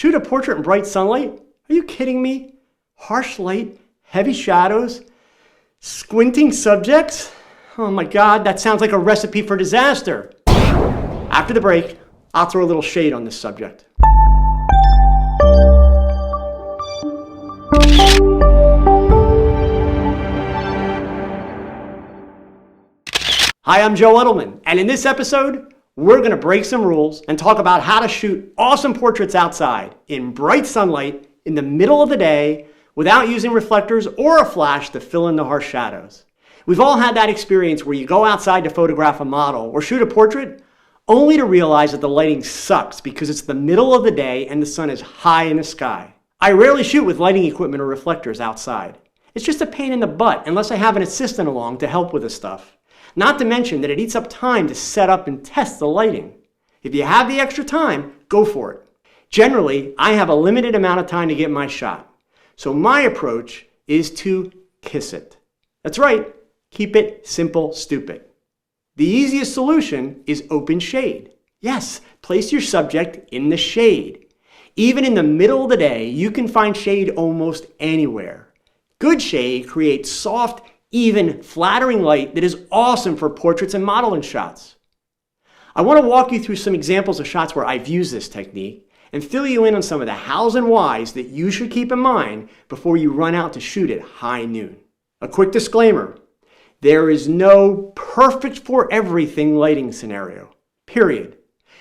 Shoot a portrait in bright sunlight? Are you kidding me? Harsh light, heavy shadows, squinting subjects? Oh my God, that sounds like a recipe for disaster. After the break, I'll throw a little shade on this subject. Hi, I'm Joe Edelman, and in this episode, we're going to break some rules and talk about how to shoot awesome portraits outside in bright sunlight in the middle of the day without using reflectors or a flash to fill in the harsh shadows. We've all had that experience where you go outside to photograph a model or shoot a portrait only to realize that the lighting sucks because it's the middle of the day and the sun is high in the sky. I rarely shoot with lighting equipment or reflectors outside. It's just a pain in the butt unless I have an assistant along to help with this stuff. Not to mention that it eats up time to set up and test the lighting. If you have the extra time, go for it. Generally, I have a limited amount of time to get my shot. So my approach is to kiss it. That's right, keep it simple, stupid. The easiest solution is open shade. Yes, place your subject in the shade. Even in the middle of the day, you can find shade almost anywhere. Good shade creates soft, even, flattering light that is awesome for portraits and modeling shots. I want to walk you through some examples of shots where I've used this technique and fill you in on some of the hows and whys that you should keep in mind before you run out to shoot at high noon. A quick disclaimer, there is no perfect for everything lighting scenario, period.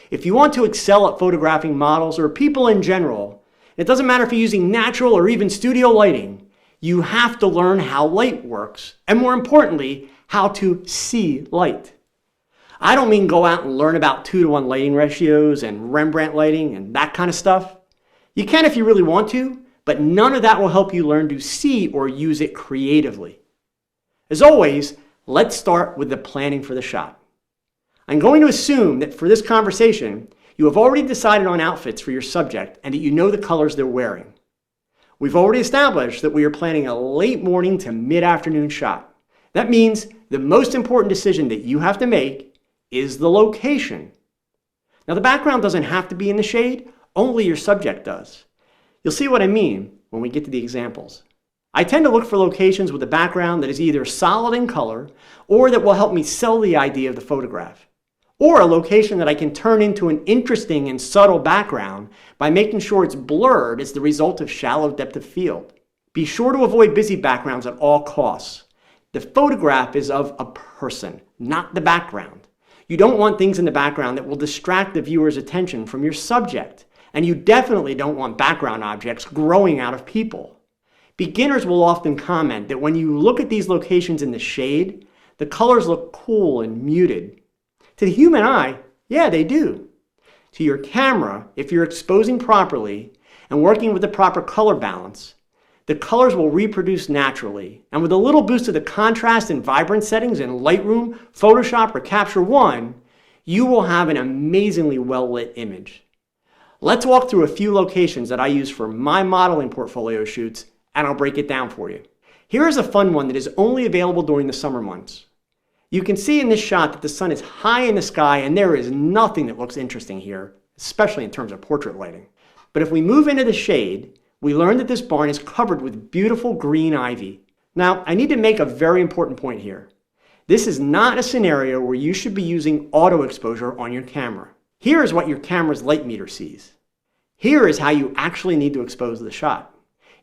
If you want to excel at photographing models or people in general, it doesn't matter if you're using natural or even studio lighting, you have to learn how light works, and more importantly, how to see light. I don't mean go out and learn about 2:1 lighting ratios and Rembrandt lighting and that kind of stuff. You can if you really want to, but none of that will help you learn to see or use it creatively. As always, let's start with the planning for the shot. I'm going to assume that for this conversation, you have already decided on outfits for your subject and that you know the colors they're wearing. We've already established that we are planning a late morning to mid-afternoon shot. That means the most important decision that you have to make is the location. Now, the background doesn't have to be in the shade, only your subject does. You'll see what I mean when we get to the examples. I tend to look for locations with a background that is either solid in color or that will help me sell the idea of the photograph, or a location that I can turn into an interesting and subtle background by making sure it's blurred as the result of shallow depth of field. Be sure to avoid busy backgrounds at all costs. The photograph is of a person, not the background. You don't want things in the background that will distract the viewer's attention from your subject, and you definitely don't want background objects growing out of people. Beginners will often comment that when you look at these locations in the shade, the colors look cool and muted. To the human eye, yeah, they do. To your camera, if you're exposing properly and working with the proper color balance, the colors will reproduce naturally. And with a little boost of the contrast and vibrance settings in Lightroom, Photoshop, or Capture One, you will have an amazingly well-lit image. Let's walk through a few locations that I use for my modeling portfolio shoots, and I'll break it down for you. Here is a fun one that is only available during the summer months. You can see in this shot that the sun is high in the sky and there is nothing that looks interesting here, especially in terms of portrait lighting. But if we move into the shade, we learn that this barn is covered with beautiful green ivy. Now, I need to make a very important point here. This is not a scenario where you should be using auto exposure on your camera. Here is what your camera's light meter sees. Here is how you actually need to expose the shot.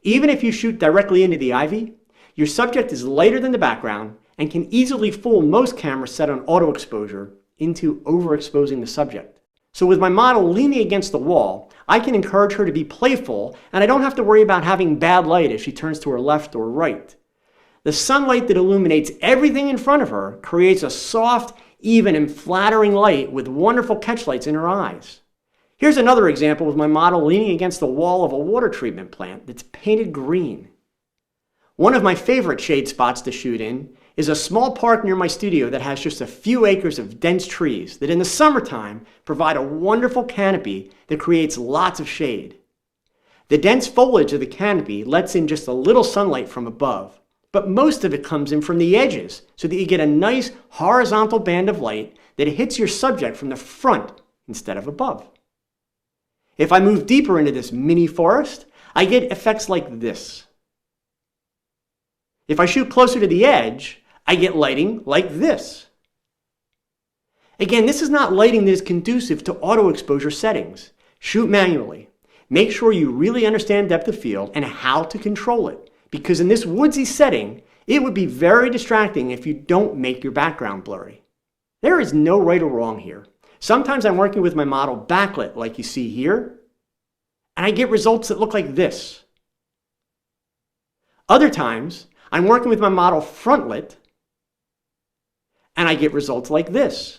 Even if you shoot directly into the ivy, your subject is lighter than the background and can easily fool most cameras set on auto exposure into overexposing the subject. So with my model leaning against the wall, I can encourage her to be playful, and I don't have to worry about having bad light as she turns to her left or right. The sunlight that illuminates everything in front of her creates a soft, even, and flattering light with wonderful catchlights in her eyes. Here's another example with my model leaning against the wall of a water treatment plant that's painted green. One of my favorite shade spots to shoot in is a small park near my studio that has just a few acres of dense trees that in the summertime provide a wonderful canopy that creates lots of shade. The dense foliage of the canopy lets in just a little sunlight from above, but most of it comes in from the edges so that you get a nice horizontal band of light that hits your subject from the front instead of above. If I move deeper into this mini forest, I get effects like this. If I shoot closer to the edge, I get lighting like this. Again, this is not lighting that is conducive to auto exposure settings. Shoot manually. Make sure you really understand depth of field and how to control it, because in this woodsy setting, it would be very distracting if you don't make your background blurry. There is no right or wrong here. Sometimes I'm working with my model backlit like you see here, and I get results that look like this. Other times, I'm working with my model frontlit, and I get results like this.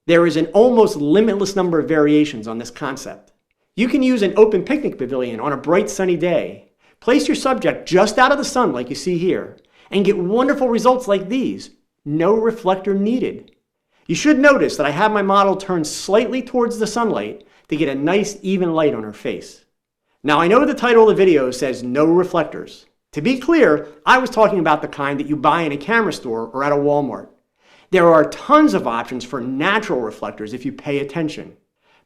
There is an almost limitless number of variations on this concept. You can use an open picnic pavilion on a bright sunny day. Place your subject just out of the sun like you see here, and get wonderful results like these. No reflector needed. You should notice that I have my model turned slightly towards the sunlight to get a nice even light on her face. Now I know the title of the video says no reflectors. To be clear, I was talking about the kind that you buy in a camera store or at a Walmart. There are tons of options for natural reflectors if you pay attention.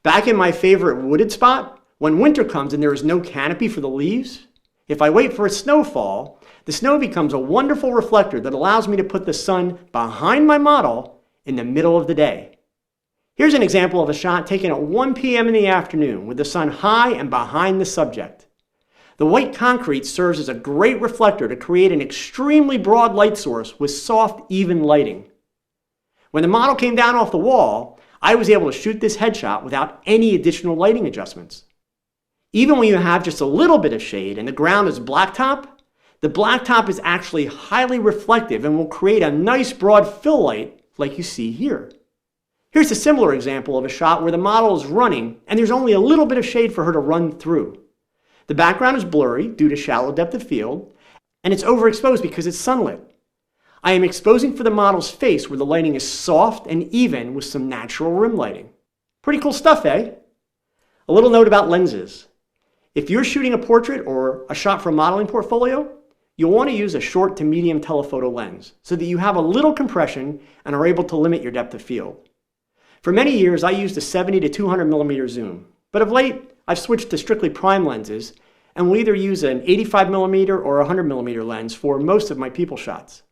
Back in my favorite wooded spot, when winter comes and there is no canopy for the leaves, if I wait for a snowfall, the snow becomes a wonderful reflector that allows me to put the sun behind my model in the middle of the day. Here's an example of a shot taken at 1 p.m. in the afternoon with the sun high and behind the subject. The white concrete serves as a great reflector to create an extremely broad light source with soft, even lighting. When the model came down off the wall, I was able to shoot this headshot without any additional lighting adjustments. Even when you have just a little bit of shade and the ground is blacktop, the blacktop is actually highly reflective and will create a nice broad fill light like you see here. Here's a similar example of a shot where the model is running and there's only a little bit of shade for her to run through. The background is blurry due to shallow depth of field, and it's overexposed because it's sunlit. I am exposing for the model's face where the lighting is soft and even with some natural rim lighting. Pretty cool stuff, eh? A little note about lenses. If you're shooting a portrait or a shot for a modeling portfolio, you'll want to use a short to medium telephoto lens so that you have a little compression and are able to limit your depth of field. For many years, I used a 70 to 200 millimeter zoom, but of late, I've switched to strictly prime lenses and will either use an 85 millimeter or 100 millimeter lens for most of my people shots.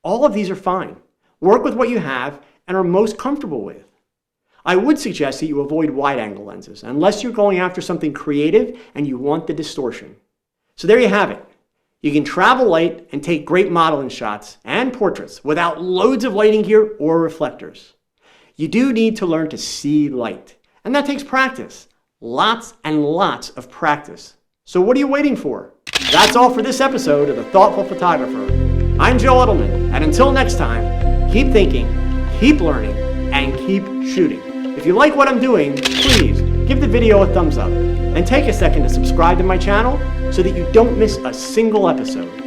All of these are fine. Work with what you have and are most comfortable with. I would suggest that you avoid wide-angle lenses unless you're going after something creative and you want the distortion. So there you have it. You can travel light and take great modeling shots and portraits without loads of lighting gear or reflectors. You do need to learn to see light, and that takes practice. Lots and lots of practice. So what are you waiting for? That's all for this episode of The Thoughtful Photographer. I'm Joe Edelman, and until next time, keep thinking, keep learning, and keep shooting. If you like what I'm doing, please give the video a thumbs up, and take a second to subscribe to my channel so that you don't miss a single episode.